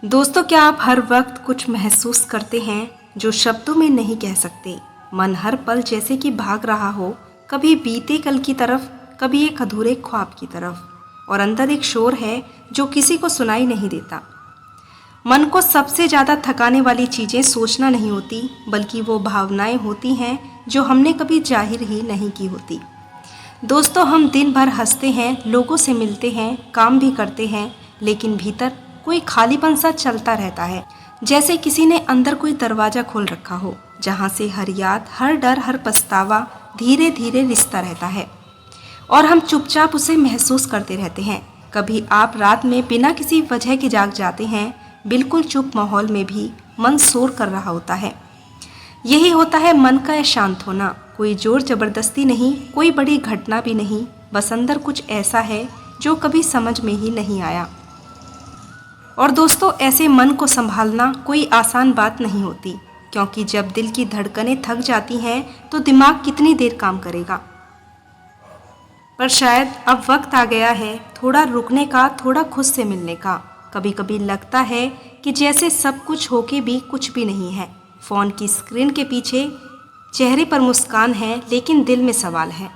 दोस्तों, क्या आप हर वक्त कुछ महसूस करते हैं जो शब्दों में नहीं कह सकते? मन हर पल जैसे कि भाग रहा हो, कभी बीते कल की तरफ, कभी एक अधूरे ख्वाब की तरफ, और अंदर एक शोर है जो किसी को सुनाई नहीं देता। मन को सबसे ज़्यादा थकाने वाली चीज़ें सोचना नहीं होती, बल्कि वो भावनाएं होती हैं जो हमने कभी जाहिर ही नहीं की होती। दोस्तों, हम दिन भर हंसते हैं, लोगों से मिलते हैं, काम भी करते हैं, लेकिन भीतर कोई खालीपन सा चलता रहता है, जैसे किसी ने अंदर कोई दरवाज़ा खोल रखा हो, जहाँ से हर याद, हर डर, हर पछतावा धीरे धीरे रिश्ता रहता है और हम चुपचाप उसे महसूस करते रहते हैं। कभी आप रात में बिना किसी वजह के जाग जाते हैं, बिल्कुल चुप माहौल में भी मन शोर कर रहा होता है। यही होता है मन का शांत होना। कोई जोर जबरदस्ती नहीं, कोई बड़ी घटना भी नहीं, बस अंदर कुछ ऐसा है जो कभी समझ में ही नहीं आया। और दोस्तों, ऐसे मन को संभालना कोई आसान बात नहीं होती, क्योंकि जब दिल की धड़कनें थक जाती हैं तो दिमाग कितनी देर काम करेगा। पर शायद अब वक्त आ गया है थोड़ा रुकने का, थोड़ा खुद से मिलने का। कभी कभी लगता है कि जैसे सब कुछ होके भी कुछ भी नहीं है। फ़ोन की स्क्रीन के पीछे चेहरे पर मुस्कान है, लेकिन दिल में सवाल है।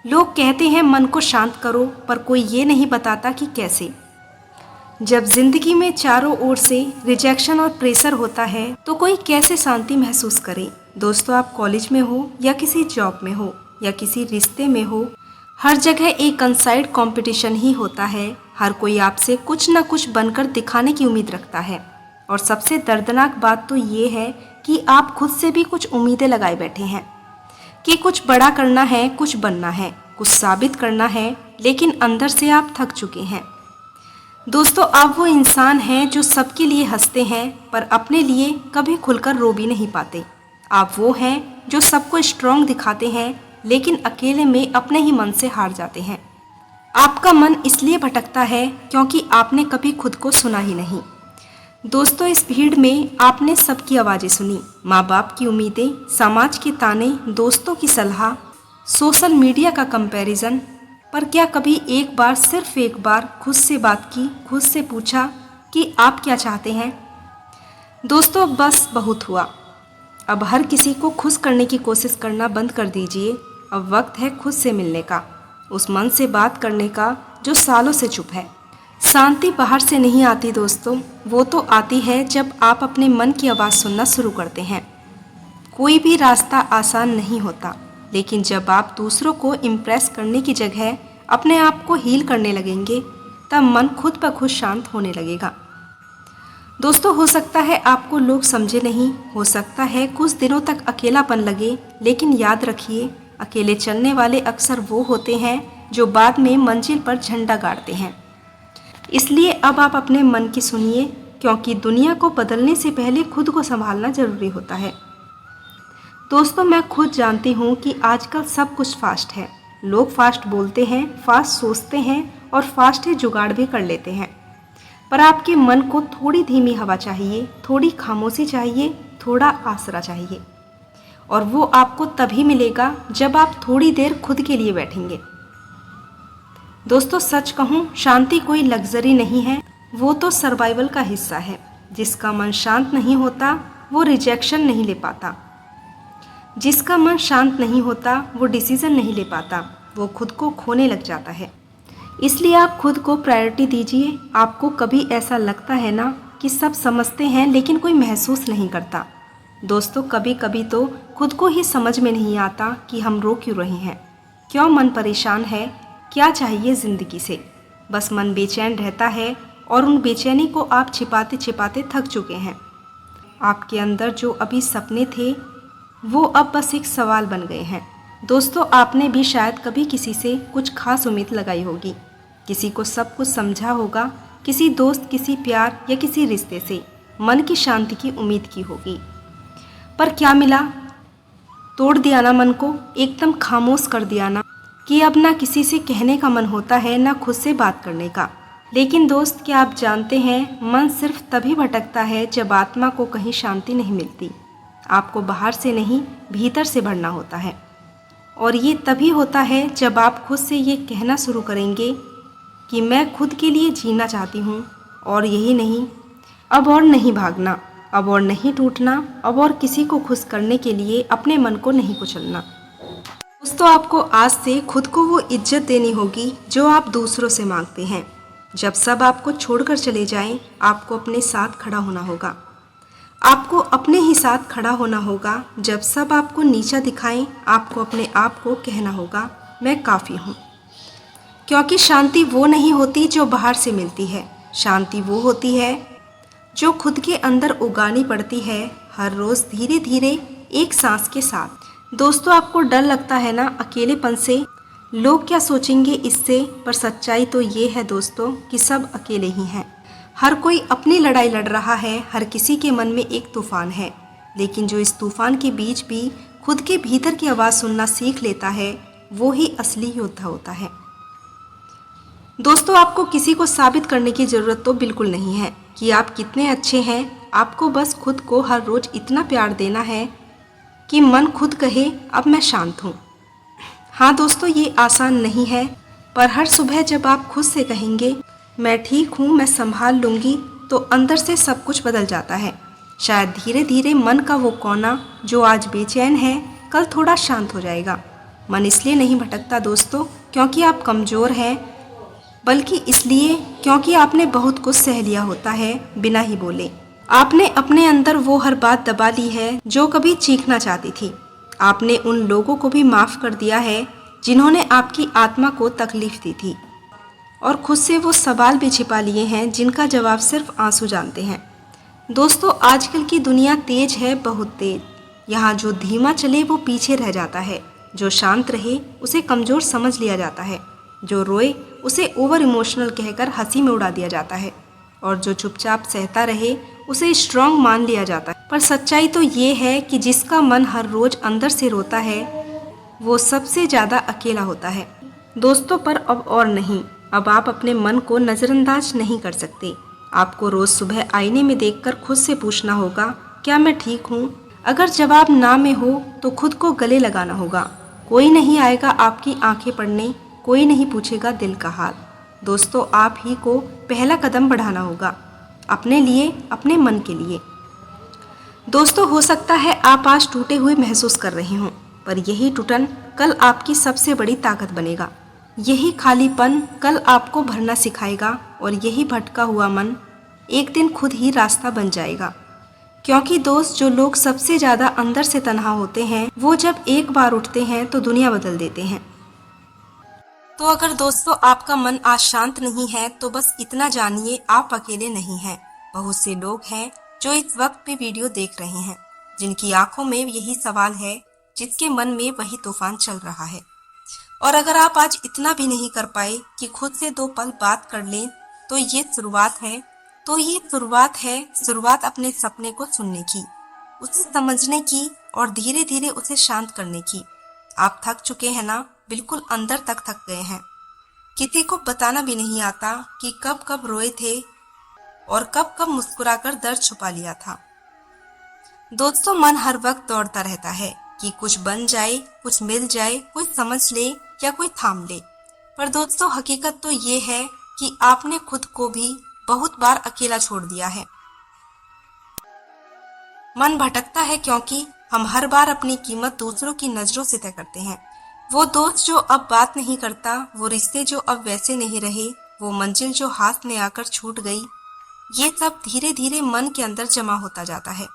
लोग कहते हैं मन को शांत करो, पर कोई ये नहीं बताता कि कैसे। जब जिंदगी में चारों ओर से रिजेक्शन और प्रेशर होता है तो कोई कैसे शांति महसूस करे। दोस्तों, आप कॉलेज में हो या किसी जॉब में हो या किसी रिश्ते में हो, हर जगह एक अनसाइड कंपटीशन ही होता है। हर कोई आपसे कुछ न कुछ बनकर दिखाने की उम्मीद रखता है। और सबसे दर्दनाक बात तो ये है कि आप खुद से भी कुछ उम्मीदें लगाए बैठे हैं कि कुछ बड़ा करना है, कुछ बनना है, कुछ साबित करना है, लेकिन अंदर से आप थक चुके हैं। दोस्तों, आप वो इंसान हैं जो सबके लिए हंसते हैं, पर अपने लिए कभी खुलकर रो भी नहीं पाते। आप वो हैं जो सबको स्ट्रांग दिखाते हैं, लेकिन अकेले में अपने ही मन से हार जाते हैं। आपका मन इसलिए भटकता है क्योंकि आपने कभी खुद को सुना ही नहीं। दोस्तों, इस भीड़ में आपने सबकी आवाज़ें सुनी, माँ बाप की उम्मीदें, समाज के ताने, दोस्तों की सलाह, सोशल मीडिया का कंपैरिजन, पर क्या कभी एक बार, सिर्फ एक बार खुद से बात की, खुद से पूछा कि आप क्या चाहते हैं? दोस्तों, बस बहुत हुआ। अब हर किसी को खुश करने की कोशिश करना बंद कर दीजिए। अब वक्त है खुद से मिलने का, उस मन से बात करने का जो सालों से चुप है। शांति बाहर से नहीं आती दोस्तों, वो तो आती है जब आप अपने मन की आवाज़ सुनना शुरू करते हैं। कोई भी रास्ता आसान नहीं होता, लेकिन जब आप दूसरों को इम्प्रेस करने की जगह अपने आप को हील करने लगेंगे, तब मन खुद ब खुद शांत होने लगेगा। दोस्तों, हो सकता है आपको लोग समझे नहीं, हो सकता है कुछ दिनों तक अकेलापन लगे, लेकिन याद रखिए, अकेले चलने वाले अक्सर वो होते हैं जो बाद में मंजिल पर झंडा गाड़ते हैं। इसलिए अब आप अपने मन की सुनिए, क्योंकि दुनिया को बदलने से पहले खुद को संभालना जरूरी होता है। दोस्तों, मैं खुद जानती हूँ कि आजकल सब कुछ फास्ट है। लोग फास्ट बोलते हैं, फास्ट सोचते हैं और फास्ट ही जुगाड़ भी कर लेते हैं। पर आपके मन को थोड़ी धीमी हवा चाहिए, थोड़ी खामोशी चाहिए, थोड़ा आसरा चाहिए। और वो आपको तभी मिलेगा जब आप थोड़ी देर खुद के लिए बैठेंगे। दोस्तों, सच कहूँ, शांति कोई लग्जरी नहीं है, वो तो सर्वाइवल का हिस्सा है। जिसका मन शांत नहीं होता वो रिजेक्शन नहीं ले पाता। जिसका मन शांत नहीं होता वो डिसीज़न नहीं ले पाता, वो खुद को खोने लग जाता है। इसलिए आप खुद को प्रायोरिटी दीजिए। आपको कभी ऐसा लगता है ना कि सब समझते हैं लेकिन कोई महसूस नहीं करता? दोस्तों, कभी कभी तो खुद को ही समझ में नहीं आता कि हम रो क्यों रहे हैं, क्यों मन परेशान है, क्या चाहिए ज़िंदगी से। बस मन बेचैन रहता है और उन बेचैनी को आप छिपाते छिपाते थक चुके हैं। आपके अंदर जो अभी सपने थे वो अब बस एक सवाल बन गए हैं। दोस्तों, आपने भी शायद कभी किसी से कुछ खास उम्मीद लगाई होगी, किसी को सब कुछ समझा होगा, किसी दोस्त, किसी प्यार या किसी रिश्ते से मन की शांति की उम्मीद की होगी। पर क्या मिला? तोड़ दिया ना मन को, एकदम खामोश कर दिया ना, कि अब ना किसी से कहने का मन होता है, ना खुद से बात करने का। लेकिन दोस्त, क्या आप जानते हैं, मन सिर्फ तभी भटकता है जब आत्मा को कहीं शांति नहीं मिलती। आपको बाहर से नहीं, भीतर से भरना होता है। और ये तभी होता है जब आप खुद से ये कहना शुरू करेंगे कि मैं खुद के लिए जीना चाहती हूँ, और यही नहीं, अब और नहीं भागना, अब और नहीं टूटना, अब और किसी को खुश करने के लिए अपने मन को नहीं कुचलना। दोस्तों, आपको आज से खुद को वो इज्जत देनी होगी जो आप दूसरों से मांगते हैं। जब सब आपको छोड़कर चले जाएं, आपको अपने साथ खड़ा होना होगा। आपको अपने ही साथ खड़ा होना होगा। जब सब आपको नीचा दिखाएं, आपको अपने आप को कहना होगा, मैं काफ़ी हूँ। क्योंकि शांति वो नहीं होती जो बाहर से मिलती है, शांति वो होती है जो खुद के अंदर उगानी पड़ती है, हर रोज़ धीरे धीरे एक सांस के साथ। दोस्तों, आपको डर लगता है ना अकेलेपन से, लोग क्या सोचेंगे इससे, पर सच्चाई तो ये है दोस्तों कि सब अकेले ही हैं। हर कोई अपनी लड़ाई लड़ रहा है, हर किसी के मन में एक तूफान है, लेकिन जो इस तूफान के बीच भी खुद के भीतर की आवाज़ सुनना सीख लेता है, वो ही असली योद्धा होता है। दोस्तों, आपको किसी को साबित करने की ज़रूरत तो बिल्कुल नहीं है कि आप कितने अच्छे हैं। आपको बस खुद को हर रोज़ इतना प्यार देना है कि मन खुद कहे, अब मैं शांत हूँ। हाँ दोस्तों, ये आसान नहीं है, पर हर सुबह जब आप खुद से कहेंगे, मैं ठीक हूँ, मैं संभाल लूँगी, तो अंदर से सब कुछ बदल जाता है। शायद धीरे धीरे मन का वो कोना जो आज बेचैन है, कल थोड़ा शांत हो जाएगा। मन इसलिए नहीं भटकता दोस्तों क्योंकि आप कमज़ोर हैं, बल्कि इसलिए क्योंकि आपने बहुत कुछ सह लिया होता है बिना ही बोले। आपने अपने अंदर वो हर बात दबा ली है जो कभी चीखना चाहती थी। आपने उन लोगों को भी माफ़ कर दिया है जिन्होंने आपकी आत्मा को तकलीफ दी थी, और खुद से वो सवाल भी छिपा लिए हैं जिनका जवाब सिर्फ आंसू जानते हैं। दोस्तों, आजकल की दुनिया तेज है, बहुत तेज। यहाँ जो धीमा चले वो पीछे रह जाता है, जो शांत रहे उसे कमज़ोर समझ लिया जाता है, जो रोए उसे ओवर इमोशनल कहकर हंसी में उड़ा दिया जाता है, और जो चुपचाप सहता रहे उसे स्ट्रांग मान लिया जाता है। पर सच्चाई तो ये है कि जिसका मन हर रोज़ अंदर से रोता है, वो सबसे ज़्यादा अकेला होता है। दोस्तों, पर अब और नहीं, अब आप अपने मन को नज़रअंदाज नहीं कर सकते। आपको रोज़ सुबह आईने में देखकर खुद से पूछना होगा, क्या मैं ठीक हूँ? अगर जवाब ना में हो तो खुद को गले लगाना होगा। कोई नहीं आएगा आपकी आंखें पढ़ने, कोई नहीं पूछेगा दिल का हाल। दोस्तों, आप ही को पहला कदम बढ़ाना होगा, अपने लिए, अपने मन के लिए। दोस्तों, हो सकता है आप आज टूटे हुए महसूस कर रहे हों, पर यही टूटन कल आपकी सबसे बड़ी ताकत बनेगा। यही खालीपन कल आपको भरना सिखाएगा, और यही भटका हुआ मन एक दिन खुद ही रास्ता बन जाएगा। क्योंकि दोस्त, जो लोग सबसे ज़्यादा अंदर से तन्हा होते हैं, वो जब एक बार उठते हैं तो दुनिया बदल देते हैं। तो अगर दोस्तों आपका मन आज शांत नहीं है, तो बस इतना जानिए, आप अकेले नहीं हैं। बहुत से लोग हैं जो इस वक्त भी वीडियो देख रहे हैं, जिनकी आंखों में यही सवाल है, जिसके मन में वही तूफान चल रहा है। और अगर आप आज इतना भी नहीं कर पाए कि खुद से 2 पल बात कर लें, तो ये शुरुआत है। शुरुआत अपने सपने को सुनने की, उसे समझने की, और धीरे धीरे उसे शांत करने की। आप थक चुके हैं ना, बिल्कुल अंदर तक थक गए हैं। किसी को बताना भी नहीं आता कि कब कब रोए थे और कब कब मुस्कुराकर दर्द छुपा लिया था। दोस्तों, मन हर वक्त दौड़ता रहता है कि कुछ बन जाए, कुछ मिल जाए, कोई समझ ले या कोई थाम ले। पर दोस्तों, हकीकत तो ये है कि आपने खुद को भी बहुत बार अकेला छोड़ दिया है। मन भटकता है क्योंकि हम हर बार अपनी कीमत दूसरों की नजरों से तय करते हैं। वो दोस्त जो अब बात नहीं करता, वो रिश्ते जो अब वैसे नहीं रहे, वो मंजिल जो हाथ में आकर छूट गई, ये सब धीरे धीरे मन के अंदर जमा होता जाता है।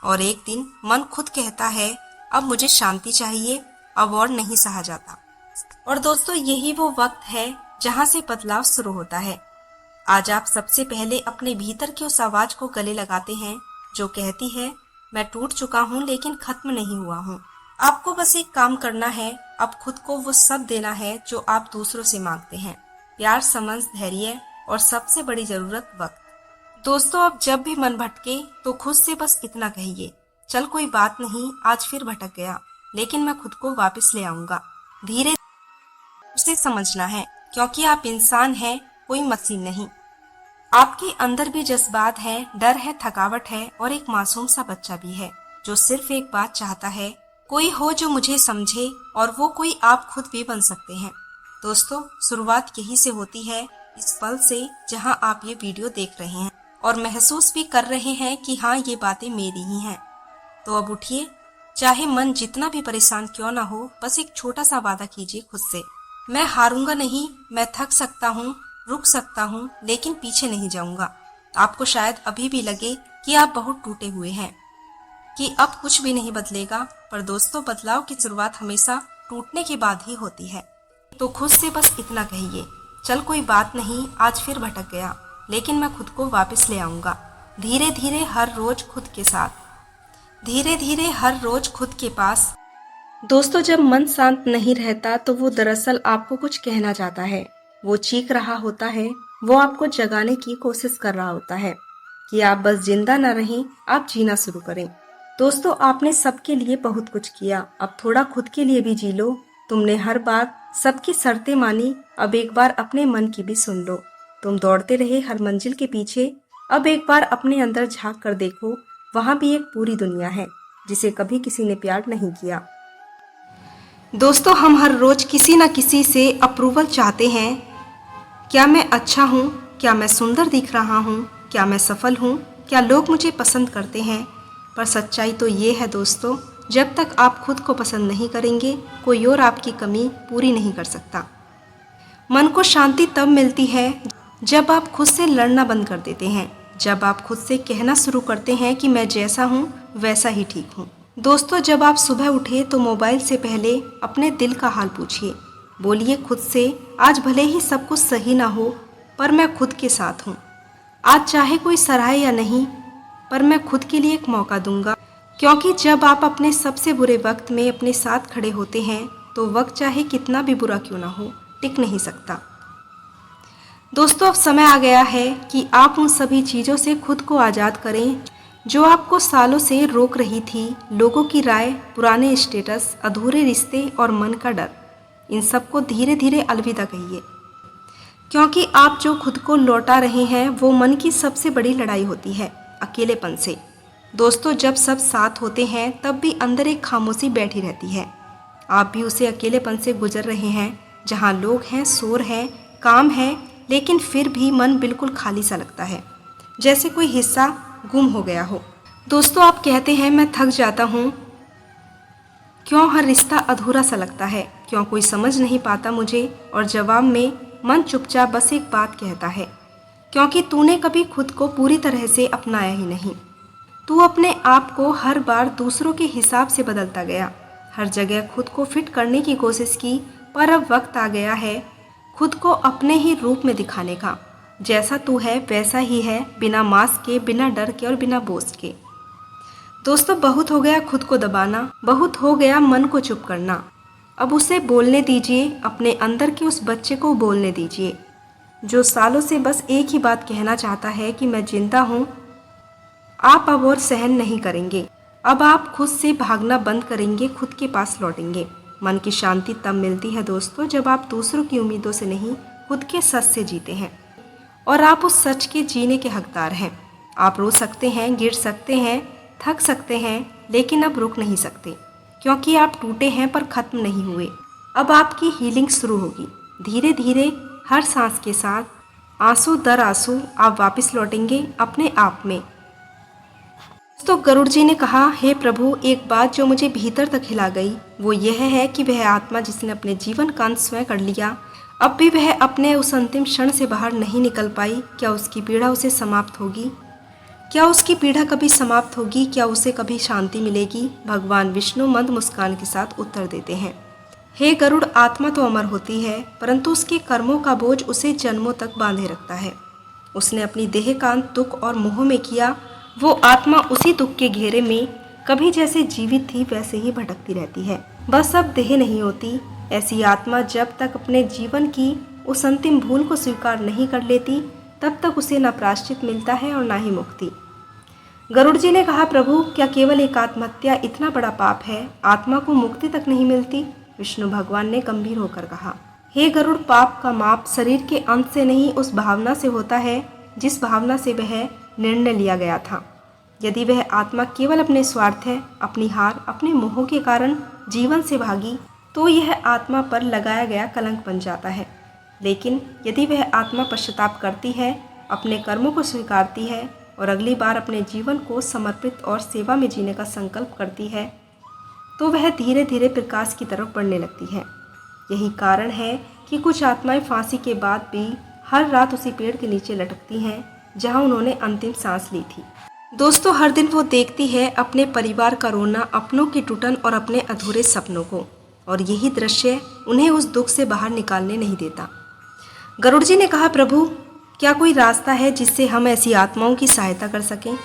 और एक दिन मन खुद कहता है, अब मुझे शांति चाहिए, अब और नहीं सहा जाता। और दोस्तों, यही वो वक्त है जहाँ से बदलाव शुरू होता है। आज आप सबसे पहले अपने भीतर की उस आवाज को गले लगाते हैं जो कहती है, मैं टूट चुका हूँ लेकिन खत्म नहीं हुआ हूँ। आपको बस एक काम करना है, अब खुद को वो सब देना है जो आप दूसरों से मांगते हैं, प्यार, समझ, धैर्य, और सबसे बड़ी जरूरत वक्त। दोस्तों, अब जब भी मन भटके तो खुद से बस इतना कहिए, चल कोई बात नहीं, आज फिर भटक गया, लेकिन मैं खुद को वापस ले आऊंगा। धीरे उसे समझना है, क्योंकि आप इंसान हैं, कोई मशीन नहीं। आपके अंदर भी जज्बात है, डर है, थकावट है, और एक मासूम सा बच्चा भी है जो सिर्फ एक बात चाहता है, कोई हो जो मुझे समझे, और वो कोई आप खुद भी बन सकते हैं। दोस्तों, शुरुआत यही से होती है, इस पल से जहां आप ये वीडियो देख रहे हैं। और महसूस भी कर रहे हैं कि हाँ, ये बातें मेरी ही हैं। तो अब उठिए, चाहे मन जितना भी परेशान क्यों ना हो, बस एक छोटा सा वादा कीजिए खुद से, मैं हारूंगा नहीं, मैं थक सकता हूँ, रुक सकता हूँ, लेकिन पीछे नहीं जाऊंगा। आपको शायद अभी भी लगे कि आप बहुत टूटे हुए हैं, कि अब कुछ भी नहीं बदलेगा, पर दोस्तों, बदलाव की शुरुआत हमेशा टूटने के बाद ही होती है। तो खुद से बस इतना कहिए, चल कोई बात नहीं, आज फिर भटक गया, लेकिन मैं खुद को वापस ले आऊंगा। धीरे धीरे हर रोज खुद के साथ, धीरे धीरे हर रोज खुद के पास। दोस्तों, जब मन शांत नहीं रहता तो वो दरअसल आपको कुछ कहना चाहता है। वो चीख रहा होता है, वो आपको जगाने की कोशिश कर रहा होता है कि आप बस जिंदा न रहें, आप जीना शुरू करें। दोस्तों, आपने सबके लिए बहुत कुछ किया, अब थोड़ा खुद के लिए भी जी लो। तुमने हर बार सबकी शर्तें मानी, अब एक बार अपने मन की भी सुन लो। तुम दौड़ते रहे हर मंजिल के पीछे, अब एक बार अपने अंदर झांक कर देखो, वहाँ भी एक पूरी दुनिया है जिसे कभी किसी ने प्यार नहीं किया। दोस्तों, हम हर रोज किसी न किसी से अप्रूवल चाहते हैं। क्या मैं अच्छा हूँ? क्या मैं सुंदर दिख रहा हूँ? क्या मैं सफल हूँ? क्या लोग मुझे पसंद करते हैं? पर सच्चाई तो ये है दोस्तों, जब तक आप खुद को पसंद नहीं करेंगे, कोई और आपकी कमी पूरी नहीं कर सकता। मन को शांति तब मिलती है जब आप खुद से लड़ना बंद कर देते हैं, जब आप खुद से कहना शुरू करते हैं कि मैं जैसा हूँ वैसा ही ठीक हूँ। दोस्तों, जब आप सुबह उठे तो मोबाइल से पहले अपने दिल का हाल पूछिए। बोलिए खुद से, आज भले ही सब कुछ सही ना हो, पर मैं खुद के साथ हूँ। आज चाहे कोई सराहे या नहीं, पर मैं खुद के लिए एक मौका दूंगा। क्योंकि जब आप अपने सबसे बुरे वक्त में अपने साथ खड़े होते हैं, तो वक्त चाहे कितना भी बुरा क्यों ना हो, टिक नहीं सकता। दोस्तों, अब समय आ गया है कि आप उन सभी चीज़ों से खुद को आज़ाद करें जो आपको सालों से रोक रही थी। लोगों की राय, पुराने स्टेटस, अधूरे रिश्ते और मन का डर, इन सबको धीरे धीरे अलविदा कहिए। क्योंकि आप जो खुद को लौटा रहे हैं, वो मन की सबसे बड़ी लड़ाई होती है, अकेलेपन से। दोस्तों, जब सब साथ होते हैं तब भी अंदर एक खामोशी बैठी रहती है। आप भी उसे अकेलेपन से गुजर रहे हैं, जहाँ लोग हैं, शोर है, काम है, लेकिन फिर भी मन बिल्कुल खाली सा लगता है, जैसे कोई हिस्सा गुम हो गया हो। दोस्तों, आप कहते हैं मैं थक जाता हूँ, क्यों हर रिश्ता अधूरा सा लगता है, क्यों कोई समझ नहीं पाता मुझे, और जवाब में मन चुपचाप बस एक बात कहता है, क्योंकि तूने कभी खुद को पूरी तरह से अपनाया ही नहीं। तू अपने आप को हर बार दूसरों के हिसाब से बदलता गया, हर जगह खुद को फिट करने की कोशिश की, पर अब वक्त आ गया है खुद को अपने ही रूप में दिखाने का। जैसा तू है वैसा ही है, बिना मास्क के, बिना डर के और बिना बोझ के। दोस्तों, बहुत हो गया खुद को दबाना, बहुत हो गया मन को चुप करना। अब उसे बोलने दीजिए, अपने अंदर के उस बच्चे को बोलने दीजिए जो सालों से बस एक ही बात कहना चाहता है कि मैं जिंदा हूँ। आप अब और सहन नहीं करेंगे, अब आप खुद से भागना बंद करेंगे, खुद के पास लौटेंगे। मन की शांति तब मिलती है दोस्तों, जब आप दूसरों की उम्मीदों से नहीं, खुद के सच से जीते हैं, और आप उस सच के जीने के हकदार हैं। आप रो सकते हैं, गिर सकते हैं, थक सकते हैं, लेकिन अब रुक नहीं सकते, क्योंकि आप टूटे हैं पर ख़त्म नहीं हुए। अब आपकी हीलिंग शुरू होगी, धीरे धीरे, हर सांस के साथ, आंसू दर आंसू आप वापस लौटेंगे अपने आप में। तो गरुड़ जी ने कहा, हे प्रभु, एक बात जो मुझे भीतर तक हिला गई, वो यह है कि वह आत्मा जिसने अपने जीवन का अंत स्वयं कर लिया, अब भी वह अपने उस अंतिम क्षण से बाहर नहीं निकल पाई। क्या उसकी पीड़ा उसे समाप्त होगी? क्या उसकी पीड़ा कभी समाप्त होगी? क्या उसे कभी शांति मिलेगी? भगवान विष्णु मंद मुस्कान के साथ उत्तर देते हैं, हे गरुड़, आत्मा तो अमर होती है, परंतु उसके कर्मों का बोझ उसे जन्मों तक बांधे रखता है। उसने अपनी देह का अंत दुख और मोह में किया। वो आत्मा उसी दुख के घेरे में कभी जैसे जीवित थी वैसे ही भटकती रहती है, बस अब देह नहीं होती। ऐसी आत्मा जब तक अपने जीवन की उस अंतिम भूल को स्वीकार नहीं कर लेती, तब तक उसे न प्रायश्चित मिलता है और न ही मुक्ति। गरुड़ जी ने कहा, प्रभु, क्या केवल एक आत्महत्या इतना बड़ा पाप है? आत्मा को मुक्ति तक नहीं मिलती? विष्णु भगवान ने गंभीर होकर कहा, हे गरुड़, पाप का माप शरीर के अंत से नहीं, उस भावना से होता है जिस भावना से वह निर्णय लिया गया था। यदि वह आत्मा केवल अपने स्वार्थ है, अपनी हार, अपने मोह के कारण जीवन से भागी, तो यह आत्मा पर लगाया गया कलंक बन जाता है। लेकिन यदि वह आत्मा पश्चाताप करती है, अपने कर्मों को स्वीकारती है और अगली बार अपने जीवन को समर्पित और सेवा में जीने का संकल्प करती है तो वह धीरे धीरे प्रकाश की तरफ बढ़ने लगती है। यही कारण है कि कुछ आत्माएं फांसी के बाद भी हर रात उसी पेड़ के नीचे लटकती हैं जहां उन्होंने अंतिम सांस ली थी। दोस्तों, हर दिन वो देखती है अपने परिवार का रोना, अपनों की टूटन और अपने अधूरे सपनों को, और यही दृश्य उन्हें उस दुख से बाहर निकालने नहीं देता। गरुड़ जी ने कहा, प्रभु, क्या कोई रास्ता है जिससे हम ऐसी आत्माओं की सहायता कर सकें?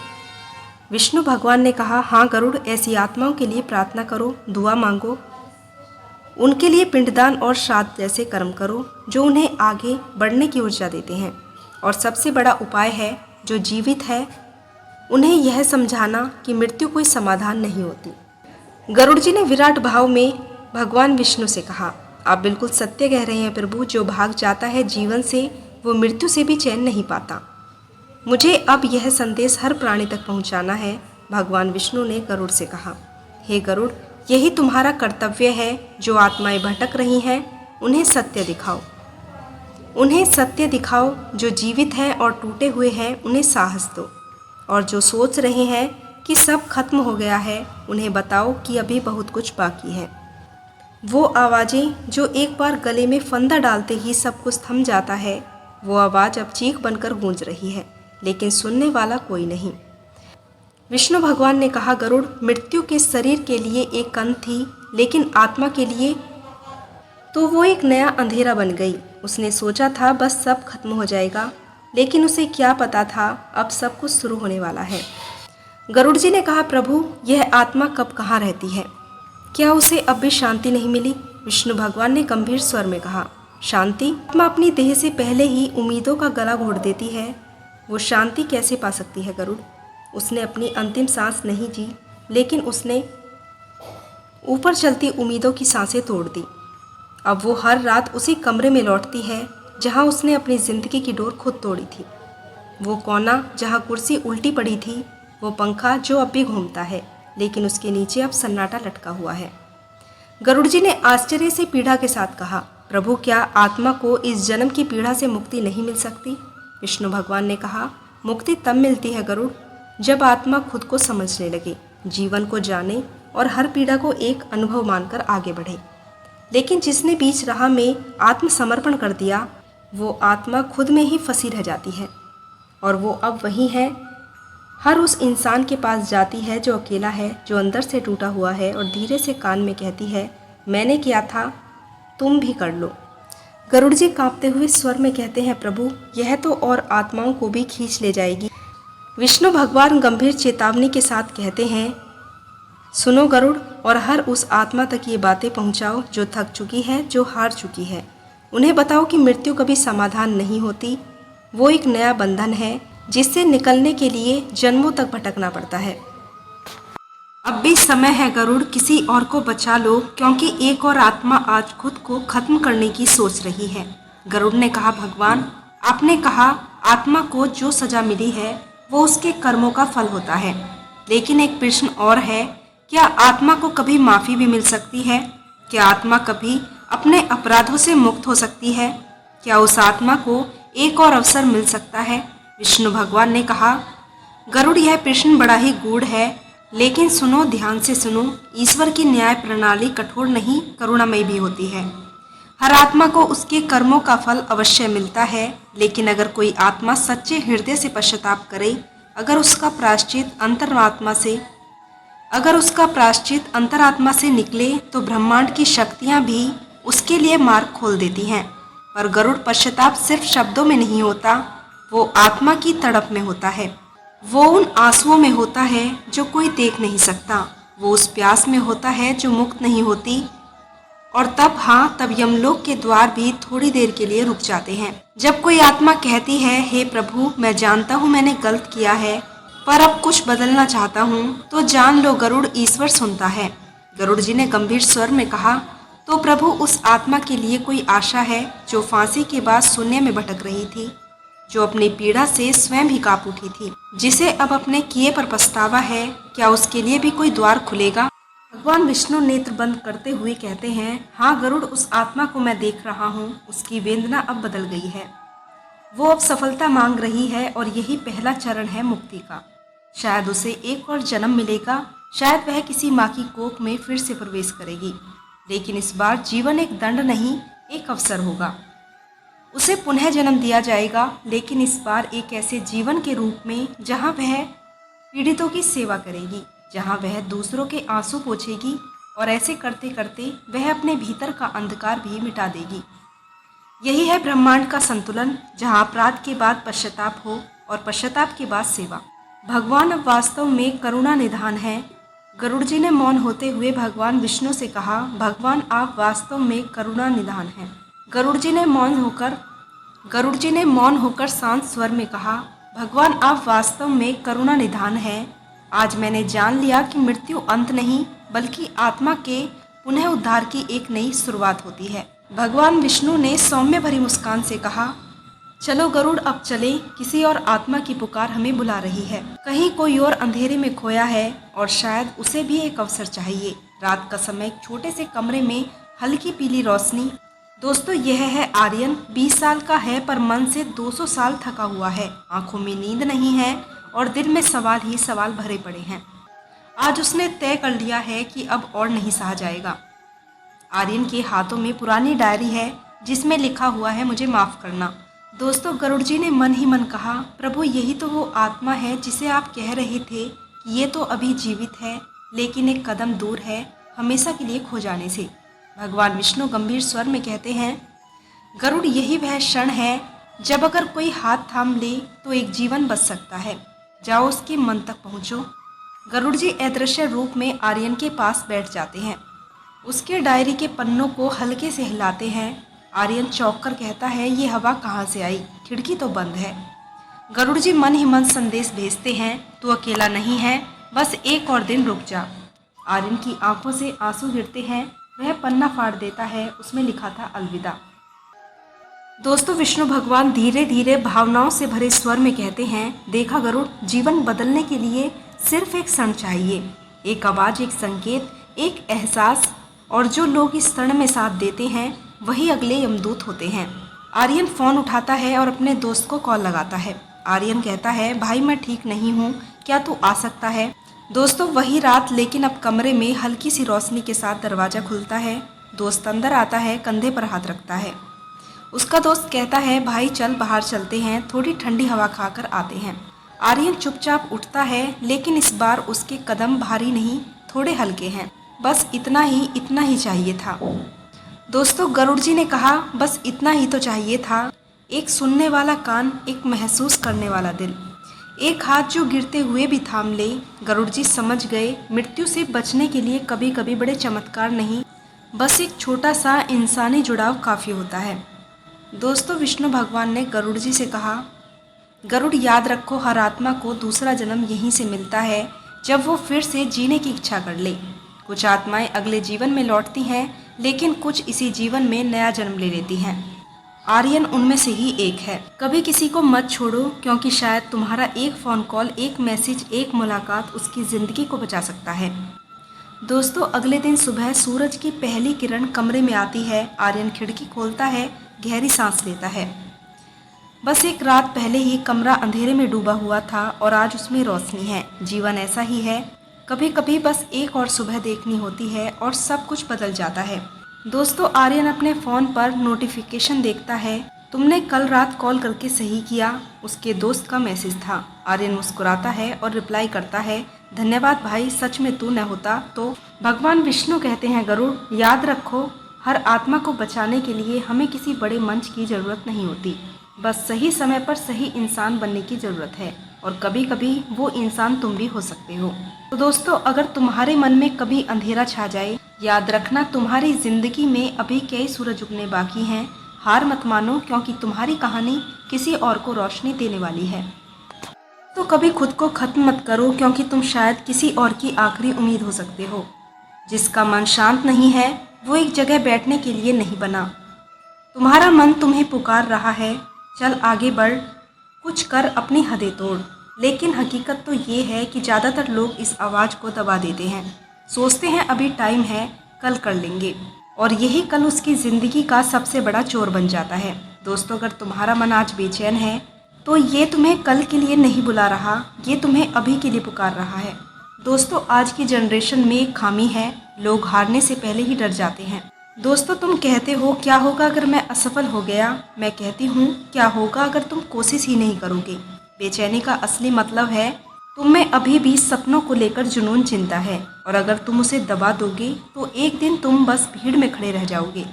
विष्णु भगवान ने कहा, हाँ गरुड़, ऐसी आत्माओं के लिए प्रार्थना करो, दुआ मांगो, उनके लिए पिंडदान और श्राद्ध जैसे कर्म करो जो उन्हें आगे बढ़ने की ऊर्जा देते हैं। और सबसे बड़ा उपाय है, जो जीवित है उन्हें यह समझाना कि मृत्यु कोई समाधान नहीं होती। गरुड़ जी ने विराट भाव में भगवान विष्णु से कहा, आप बिल्कुल सत्य कह रहे हैं प्रभु, जो भाग जाता है जीवन से वो मृत्यु से भी चैन नहीं पाता। मुझे अब यह संदेश हर प्राणी तक पहुंचाना है। भगवान विष्णु ने गरुड़ से कहा, हे गरुड़, यही तुम्हारा कर्तव्य है। जो आत्माएं भटक रही हैं उन्हें सत्य दिखाओ, उन्हें सत्य दिखाओ। जो जीवित हैं और टूटे हुए हैं उन्हें साहस दो, और जो सोच रहे हैं कि सब खत्म हो गया है उन्हें बताओ कि अभी बहुत कुछ बाकी है। वो आवाज़ें जो एक बार गले में फंदा डालते ही सब कुछ थम जाता है, वो आवाज़ अब चीख बनकर गूंज रही है, लेकिन सुनने वाला कोई नहीं। विष्णु भगवान ने कहा, गरुड़, मृत्यु के शरीर के लिए एक कंध थी, लेकिन आत्मा के लिए तो वो एक नया अंधेरा बन गई। उसने सोचा था बस सब खत्म हो जाएगा, लेकिन उसे क्या पता था अब सब कुछ शुरू होने वाला है। गरुड़ जी ने कहा, प्रभु, यह आत्मा कब कहाँ रहती है? क्या उसे अब भी शांति नहीं मिली? विष्णु भगवान ने गंभीर स्वर में कहा, शांति? आत्मा अपनी देह से पहले ही उम्मीदों का गला घोट देती है, वो शांति कैसे पा सकती है गरुड़? उसने अपनी अंतिम सांस नहीं जी, लेकिन उसने ऊपर चलती उम्मीदों की सांसें तोड़ दी। अब वो हर रात उसी कमरे में लौटती है जहां उसने अपनी ज़िंदगी की डोर खुद तोड़ी थी। वो कोना जहां कुर्सी उल्टी पड़ी थी, वो पंखा जो अब भी घूमता है, लेकिन उसके नीचे अब सन्नाटा लटका हुआ है। गरुड़ जी ने आश्चर्य से पीड़ा के साथ कहा, प्रभु, क्या आत्मा को इस जन्म की पीड़ा से मुक्ति नहीं मिल सकती? विष्णु भगवान ने कहा, मुक्ति तब मिलती है गरुड़, जब आत्मा खुद को समझने लगे, जीवन को जाने और हर पीड़ा को एक अनुभव मानकर आगे बढ़े। लेकिन जिसने बीच राह में आत्मसमर्पण कर दिया, वो आत्मा खुद में ही फंसी रह जाती है, और वो अब वही है, हर उस इंसान के पास जाती है जो अकेला है, जो अंदर से टूटा हुआ है, और धीरे से कान में कहती है, मैंने किया था, तुम भी कर लो। गरुड़ जी कांपते हुए स्वर में कहते हैं, प्रभु, यह तो और आत्माओं को भी खींच ले जाएगी। विष्णु भगवान गंभीर चेतावनी के साथ कहते हैं, सुनो गरुड़, और हर उस आत्मा तक ये बातें पहुंचाओ जो थक चुकी है, जो हार चुकी है। उन्हें बताओ कि मृत्यु कभी समाधान नहीं होती, वो एक नया बंधन है जिससे निकलने के लिए जन्मों तक भटकना पड़ता है। अब भी समय है गरुड़, किसी और को बचा लो, क्योंकि एक और आत्मा आज खुद को खत्म करने की सोच रही है। गरुड़ ने कहा, भगवान, आपने कहा आत्मा को जो सजा मिली है वो उसके कर्मों का फल होता है, लेकिन एक प्रश्न और है, क्या आत्मा को कभी माफ़ी भी मिल सकती है? क्या आत्मा कभी अपने अपराधों से मुक्त हो सकती है? क्या उस आत्मा को एक और अवसर मिल सकता है? विष्णु भगवान ने कहा, गरुड़, यह प्रश्न बड़ा ही गूढ़ है, लेकिन सुनो, ध्यान से सुनो। ईश्वर की न्याय प्रणाली कठोर नहीं, करुणामयी भी होती है। हर आत्मा को उसके कर्मों का फल अवश्य मिलता है, लेकिन अगर कोई आत्मा सच्चे हृदय से पश्चाताप करे, अगर उसका प्रायश्चित अंतरात्मा से निकले, तो ब्रह्मांड की शक्तियां भी उसके लिए मार्ग खोल देती हैं। पर गरुड़, पश्चाताप सिर्फ शब्दों में नहीं होता, वो आत्मा की तड़प में होता है, वो उन आंसुओं में होता है जो कोई देख नहीं सकता, वो उस प्यास में होता है जो मुक्त नहीं होती। और तब यमलोक के द्वार भी थोड़ी देर के लिए रुक जाते हैं। जब कोई आत्मा कहती है, हे प्रभु, मैं जानता हूँ मैंने गलत किया है, पर अब कुछ बदलना चाहता हूँ, तो जान लो गरुड़, ईश्वर सुनता है। गरुड़ जी ने गंभीर स्वर में कहा, तो प्रभु, उस आत्मा के लिए कोई आशा है जो फांसी के बाद शून्य में भटक रही थी, जो अपनी पीड़ा से स्वयं ही कांप उठी थी, जिसे अब अपने किए पर पछतावा है, क्या उसके लिए भी कोई द्वार खुलेगा? भगवान विष्णु नेत्र बंद करते हुए कहते हैं, हाँ गरुड़, उस आत्मा को मैं देख रहा हूँ, उसकी वेदना अब बदल गई है। वो अब सफलता मांग रही है और यही पहला चरण है मुक्ति का। शायद उसे एक और जन्म मिलेगा, शायद वह किसी माँ की कोख में फिर से प्रवेश करेगी, लेकिन इस बार जीवन एक दंड नहीं, एक अवसर होगा। उसे पुनः जन्म दिया जाएगा, लेकिन इस बार एक ऐसे जीवन के रूप में जहाँ वह पीड़ितों की सेवा करेगी, जहाँ वह दूसरों के आंसू पोंछेगी और ऐसे करते करते वह अपने भीतर का अंधकार भी मिटा देगी। यही है ब्रह्मांड का संतुलन, जहाँ अपराध के बाद पश्चाताप हो और पश्चाताप के बाद सेवा। भगवान अब वास्तव में करुणा निधान है। गरुड़ जी ने मौन होते हुए भगवान विष्णु से कहा, भगवान आप वास्तव में करुणा निधान हैं। गरुड़ जी ने मौन होकर शांत स्वर में कहा, भगवान आप वास्तव में करुणा निधान हैं। आज मैंने जान लिया कि मृत्यु अंत नहीं, बल्कि आत्मा के पुनः उद्धार की एक नई शुरुआत होती है। भगवान विष्णु ने सौम्य भरी मुस्कान से कहा, चलो गरुड़ अब चले, किसी और आत्मा की पुकार हमें बुला रही है। कहीं कोई और अंधेरे में खोया है और शायद उसे भी एक अवसर चाहिए। रात का समय, एक छोटे से कमरे में हल्की पीली रोशनी। दोस्तों, यह है आर्यन। 20 साल का है पर मन से 200 साल थका हुआ है। आंखों में नींद नहीं है और दिल में सवाल ही सवाल भरे पड़े हैं। आज उसने तय कर लिया है कि अब और नहीं सहा जाएगा। आर्यन के हाथों में पुरानी डायरी है जिसमें लिखा हुआ है, मुझे माफ़ करना। दोस्तों, गरुड़ जी ने मन ही मन कहा, प्रभु यही तो वो आत्मा है जिसे आप कह रहे थे कि ये तो अभी जीवित है, लेकिन एक कदम दूर है हमेशा के लिए खो जाने से। भगवान विष्णु गंभीर स्वर में कहते हैं, गरुड़ यही वह क्षण है जब अगर कोई हाथ थाम ले तो एक जीवन बच सकता है। जाओ उसके मन तक पहुँचो। गरुड़ जी अदृश्य रूप में आर्यन के पास बैठ जाते हैं। उसके डायरी के पन्नों को हल्के से हिलाते हैं। आर्यन चौंक कर कहता है, ये हवा कहाँ से आई? खिड़की तो बंद है। गरुड़ जी मन ही मन संदेश भेजते हैं, तू अकेला नहीं है, बस एक और दिन रुक जा। आर्यन की आंखों से आंसू गिरते हैं। वह पन्ना फाड़ देता है, उसमें लिखा था अलविदा। दोस्तों, विष्णु भगवान धीरे धीरे भावनाओं से भरे स्वर में कहते हैं, देखा गरुड़, जीवन बदलने के लिए सिर्फ एक क्षण चाहिए, एक आवाज़, एक संकेत, एक एहसास, और जो लोग इस क्षण में साथ देते हैं वही अगले यमदूत होते हैं। आर्यन फ़ोन उठाता है और अपने दोस्त को कॉल लगाता है। आर्यन कहता है, भाई मैं ठीक नहीं हूँ, क्या तू आ सकता है? दोस्तों, वही रात, लेकिन अब कमरे में हल्की सी रोशनी के साथ दरवाज़ा खुलता है। दोस्त अंदर आता है, कंधे पर हाथ रखता है। उसका दोस्त कहता है, भाई चल बाहर चलते हैं, थोड़ी ठंडी हवा खाकर आते हैं। आर्यन चुपचाप उठता है, लेकिन इस बार उसके कदम भारी नहीं, थोड़े हल्के हैं। बस इतना ही चाहिए था। दोस्तों, गरुड़ जी ने कहा, बस इतना ही तो चाहिए था। एक सुनने वाला कान, एक महसूस करने वाला दिल, एक हाथ जो गिरते हुए भी थाम ले। गरुड़ जी समझ गए, मृत्यु से बचने के लिए कभी कभी बड़े चमत्कार नहीं, बस एक छोटा सा इंसानी जुड़ाव काफ़ी होता है। दोस्तों, विष्णु भगवान ने गरुड़ जी से कहा, गरुड़ याद रखो, हर आत्मा को दूसरा जन्म यहीं से मिलता है, जब वो फिर से जीने की इच्छा कर ले। कुछ आत्माएं अगले जीवन में लौटती हैं, लेकिन कुछ इसी जीवन में नया जन्म ले लेती हैं। आर्यन उनमें से ही एक है। कभी किसी को मत छोड़ो, क्योंकि शायद तुम्हारा एक फ़ोन कॉल, एक मैसेज, एक मुलाकात उसकी ज़िंदगी को बचा सकता है। दोस्तों, अगले दिन सुबह सूरज की पहली किरण कमरे में आती है। आर्यन खिड़की खोलता है, गहरी सांस लेता है। बस एक रात पहले ही कमरा अंधेरे में डूबा हुआ था और आज उसमें रोशनी है। जीवन ऐसा ही है, कभी कभी बस एक और सुबह देखनी होती है और सब कुछ बदल जाता है। दोस्तों, आर्यन अपने फ़ोन पर नोटिफिकेशन देखता है। तुमने कल रात कॉल करके सही किया, उसके दोस्त का मैसेज था। आर्यन मुस्कुराता है और रिप्लाई करता है, धन्यवाद भाई, सच में तू न होता तो। भगवान विष्णु कहते हैं, गरुड़ याद रखो, हर आत्मा को बचाने के लिए हमें किसी बड़े मंच की ज़रूरत नहीं होती, बस सही समय पर सही इंसान बनने की ज़रूरत है, और कभी कभी वो इंसान तुम भी हो सकते हो। तो दोस्तों, अगर तुम्हारे मन में कभी अंधेरा छा जाए, याद रखना तुम्हारी ज़िंदगी में अभी कई सूरज उगने बाकी हैं। हार मत मानो, क्योंकि तुम्हारी कहानी किसी और को रोशनी देने वाली है। तो कभी खुद को ख़त्म मत करो, क्योंकि तुम शायद किसी और की आखिरी उम्मीद हो सकते हो। जिसका मन शांत नहीं है वो एक जगह बैठने के लिए नहीं बना। तुम्हारा मन तुम्हें पुकार रहा है, चल आगे बढ़, कुछ कर, अपनी हदें तोड़। लेकिन हकीकत तो ये है कि ज़्यादातर लोग इस आवाज़ को दबा देते हैं, सोचते हैं अभी टाइम है, कल कर लेंगे, और यही कल उसकी ज़िंदगी का सबसे बड़ा चोर बन जाता है। दोस्तों, अगर तुम्हारा मन आज बेचैन है तो ये तुम्हें कल के लिए नहीं बुला रहा, ये तुम्हें अभी के लिए पुकार रहा है। दोस्तों, आज की जनरेशन में एक खामी है, लोग हारने से पहले ही डर जाते हैं। दोस्तों, तुम कहते हो क्या होगा अगर मैं असफल हो गया। मैं कहती हूँ क्या होगा अगर तुम कोशिश ही नहीं करोगे। बेचैनी का असली मतलब है तुम में अभी भी सपनों को लेकर जुनून चिंता है, और अगर तुम उसे दबा दोगे तो एक दिन तुम बस भीड़ में खड़े रह जाओगे,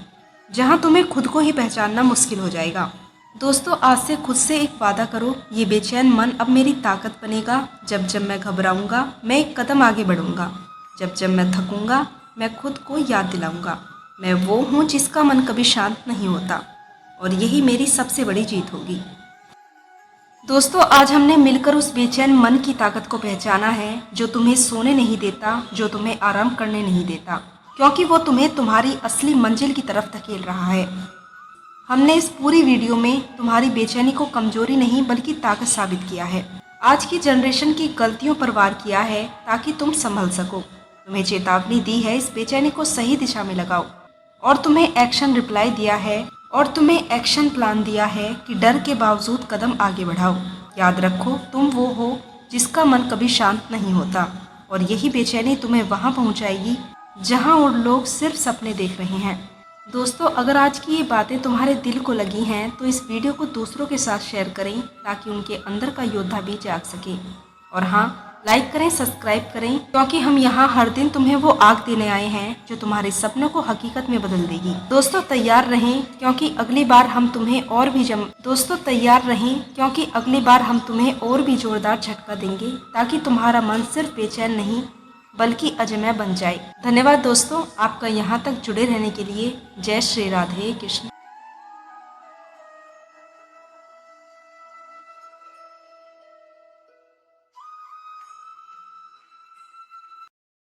जहाँ तुम्हें खुद को ही पहचानना मुश्किल हो जाएगा। दोस्तों, आज से खुद से एक वादा करो, ये बेचैन मन अब मेरी ताकत बनेगा। जब जब मैं घबराऊंगा मैं एक कदम आगे बढ़ूंगा। जब जब मैं थकूंगा मैं खुद को याद दिलाऊंगा, मैं वो हूँ जिसका मन कभी शांत नहीं होता, और यही मेरी सबसे बड़ी जीत होगी। दोस्तों, आज हमने मिलकर उस बेचैन मन की ताकत को पहचाना है जो तुम्हें सोने नहीं देता, जो तुम्हें आराम करने नहीं देता, क्योंकि वो तुम्हें तुम्हारी असली मंजिल की तरफ धकेल रहा है। हमने इस पूरी वीडियो में तुम्हारी बेचैनी को कमजोरी नहीं बल्कि ताकत साबित किया है। आज की जनरेशन की गलतियों पर वार किया है ताकि तुम संभल सको। तुम्हें चेतावनी दी है इस बेचैनी को सही दिशा में लगाओ, और तुम्हें एक्शन रिप्लाई दिया है, और तुम्हें एक्शन प्लान दिया है कि डर के बावजूद कदम आगे बढ़ाओ। याद रखो, तुम वो हो जिसका मन कभी शांत नहीं होता, और यही बेचैनी तुम्हें वहाँ पहुँचाएगी जहाँ और लोग सिर्फ सपने देख रहे हैं। दोस्तों, अगर आज की ये बातें तुम्हारे दिल को लगी हैं तो इस वीडियो को दूसरों के साथ शेयर करें ताकि उनके अंदर का योद्धा भी जाग सके। और हाँ, लाइक करें, सब्सक्राइब करें, क्योंकि हम यहाँ हर दिन तुम्हें वो आग देने आए हैं जो तुम्हारे सपनों को हकीकत में बदल देगी। दोस्तों, तैयार रहें क्योंकि अगली बार हम तुम्हें और भी जोरदार झटका देंगे ताकि तुम्हारा मन सिर्फ बेचैन नहीं बल्कि अजमेय बन जाए। धन्यवाद दोस्तों, आपका यहाँ तक जुड़े रहने के लिए। जय श्री राधे कृष्ण।